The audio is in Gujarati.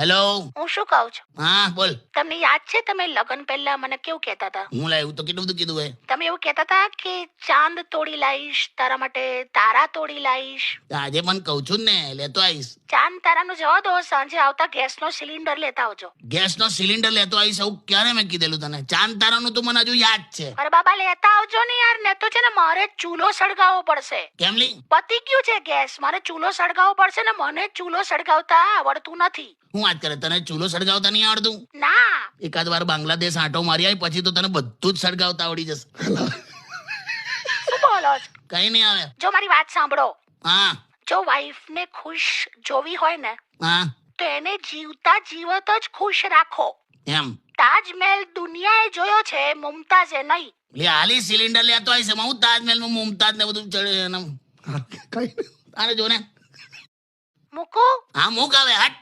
હેલો. હું શું કહું છું, હા બોલ. તમને યાદ છે તમે લગ્ન પહેલા મને કેવું કહેતા હતા? હું લાવ્યું તો કેટલું બધું કીધું હે. તમે એવું કહેતા હતા કે ચાંદ તોડી લાવીશ, તારા માટે તારા તોડી લાવીશ. આજે પણ કહું છું ને, લેતો આવીશ. ચાંદ તારાનું જવા દો, સાંજે આવતા ગેસનો સિલિન્ડર લેતા આવજો. ગેસનો સિલિન્ડર લેતો આવીશ એવું ક્યારે મેં કીધેલું તને? ચાંદ તારાનું તો મને હજુ યાદ છે. અરે બાબા લેતા આવજો ને યાર, ને તો છે ને મારે ચૂલો સળગાવવો પડશે. કેમ લી? પતી ગયું છે ગેસ, મારે ચૂલો સળગાવવો પડશે ને મને ચૂલો સળગાવતા આવડતું નથી. હું વાત કરે, તને ચૂલો સળગાવતા નહીં આવડતું? ના. એકાદ વાર બાંગ્લાદેશ આંટો મારી આવી પછી તો તને બધું જ સળગાવતા આવડી જશે. શું બોલો છો? કઈ નહીં આવે. જો મારી વાત સાંભળો, હા જો વાઈફ ને ખુશ જોવી હોય ને હા તો એને જીવતા જીવત જ ખુશ રાખો. એમ તાજમહેલ દુનિયાએ જોયો છે, મુમતાઝે નહીં. લે હાલી સિલિન્ડર લેતો આવીશ. એમાં હું તાજમહેલમાં મુમતાજ ને બધું ચડે એમ કઈ તારે જો ને. મૂકું? હા મૂક આવે હટ.